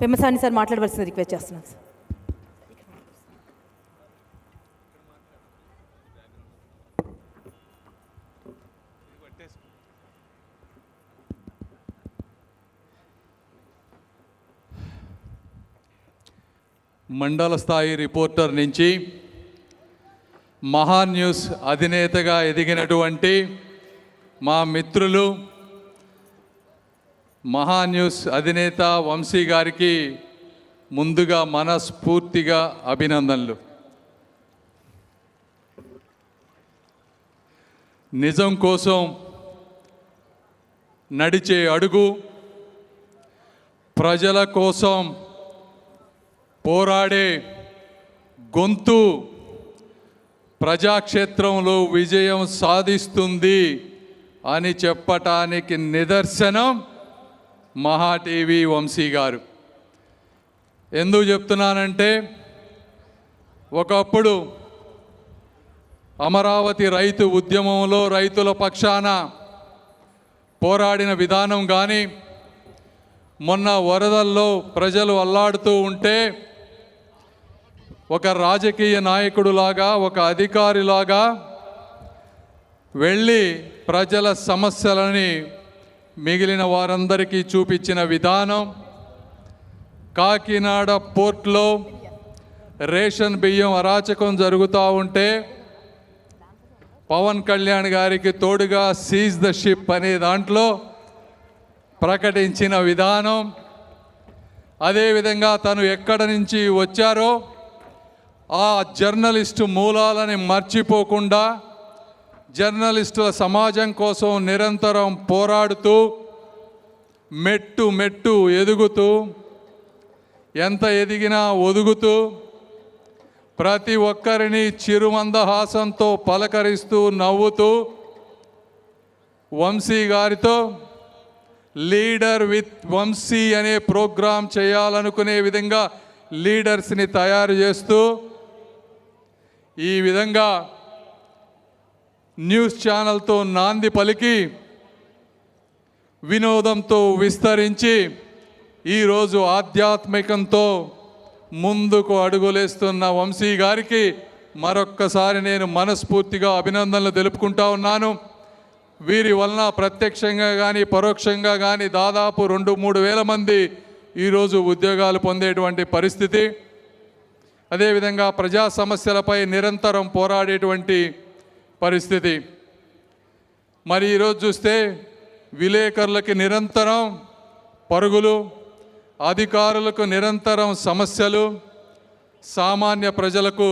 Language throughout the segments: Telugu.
పెమ్మసాని సార్ మాట్లాడవలసిన రిక్వెస్ట్ చేస్తున్నాను సార్. మండల స్థాయి రిపోర్టర్ నుంచి మహా న్యూస్ అధినేతగా ఎదిగినటువంటి మా మిత్రులు మహా న్యూస్ అధినేత వంశీ గారికి ముందుగా మనస్ఫూర్తిగా అభినందనలు. నిజం కోసం నడిచే అడుగు, ప్రజల కోసం పోరాడే గొంతు ప్రజాక్షేత్రంలో విజయం సాధిస్తుంది అని చెప్పటానికి నిదర్శనం మహా టీవీ వంశీ గారు. ఎందుకు చెప్తున్నానంటే, ఒకప్పుడు అమరావతి రైతు ఉద్యమంలో రైతుల పక్షాన పోరాడిన విధానం కానీ, మొన్న వరదల్లో ప్రజలు అల్లాడుతూ ఉంటే ఒక రాజకీయ నాయకుడులాగా, ఒక అధికారిలాగా వెళ్ళి ప్రజల సమస్యలని మిగిలిన వారందరికీ చూపించిన విధానం, కాకినాడ పోర్ట్లో రేషన్ బియ్యం అరాచకం జరుగుతూ ఉంటే పవన్ కళ్యాణ్ గారికి తోడుగా సీజ్ ద షిప్ అనే దాంట్లో ప్రకటించిన విధానం, అదేవిధంగా తను ఎక్కడి నుంచి వచ్చారో ఆ జర్నలిస్టు మూలాలని మర్చిపోకుండా జర్నలిస్టుల సమాజం కోసం నిరంతరం పోరాడుతూ మెట్టు మెట్టు ఎదుగుతూ, ఎంత ఎదిగినా ఒదుగుతూ, ప్రతి ఒక్కరిని చిరుమందహాసంతో పలకరిస్తూ నవ్వుతూ వంశీ గారితో లీడర్ విత్ వంశీ అనే ప్రోగ్రాం చేయాలనుకునే విధంగా లీడర్స్ని తయారు చేస్తూ ఈ విధంగా న్యూస్ ఛానల్తో నాంది పలికి వినోదంతో విస్తరించి ఈరోజు ఆధ్యాత్మికంతో ముందుకు అడుగులేస్తున్న వంశీ గారికి మరొక్కసారి నేను మనస్ఫూర్తిగా అభినందనలు తెలుపుకుంటా ఉన్నాను. వీరి వలన ప్రత్యక్షంగా కానీ పరోక్షంగా కానీ దాదాపు 2-3 వేల మంది ఈరోజు ఉద్యోగాలు పొందేటువంటి పరిస్థితి, అదేవిధంగా ప్రజా సమస్యలపై నిరంతరం పోరాడేటువంటి పరిస్థితి. మరి ఈరోజు చూస్తే విలేకరులకి నిరంతరం పరుగులు, అధికారులకు నిరంతరం సమస్యలు, సామాన్య ప్రజలకు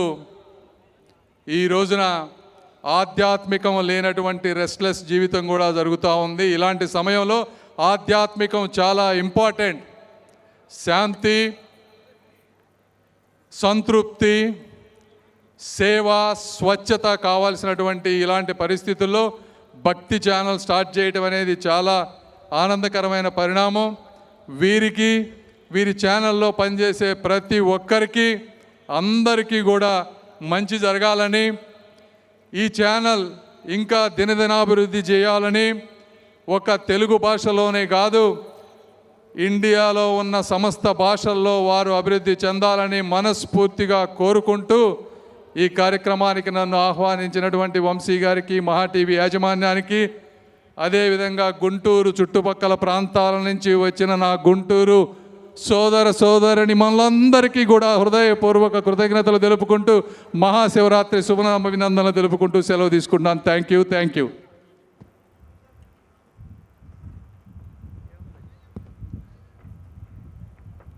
ఈ రోజున ఆధ్యాత్మికం లేనటువంటి రెస్ట్లెస్ జీవితం కూడా జరుగుతూ ఉంది. ఇలాంటి సమయంలో ఆధ్యాత్మికం చాలా ఇంపార్టెంట్. శాంతి, సంతృప్తి, సేవ, స్వచ్ఛత కావాల్సినటువంటి ఇలాంటి పరిస్థితుల్లో భక్తి ఛానల్ స్టార్ట్ చేయడం అనేది చాలా ఆనందకరమైన పరిణామం. వీరికి, వీరి ఛానల్లో పనిచేసే ప్రతి ఒక్కరికి, అందరికీ కూడా మంచి జరగాలని, ఈ ఛానల్ ఇంకా దినదినాభివృద్ధి చేయాలని, ఒక తెలుగు భాషలోనే కాదు ఇండియాలో ఉన్న సమస్త భాషల్లో వారు అభివృద్ధి చెందాలని మనస్ఫూర్తిగా కోరుకుంటూ ఈ కార్యక్రమానికి నన్ను ఆహ్వానించినటువంటి వంశీ గారికి, మహా టీవీ యాజమాన్యానికి, అదేవిధంగా గుంటూరు చుట్టుపక్కల ప్రాంతాల నుంచి వచ్చిన నా గుంటూరు సోదర సోదరుని మనందరికీ కూడా హృదయపూర్వక కృతజ్ఞతలు తెలుపుకుంటూ మహాశివరాత్రి శుభాభినందనలు తెలుపుకుంటూ సెలవు తీసుకుంటున్నాను. Thank you.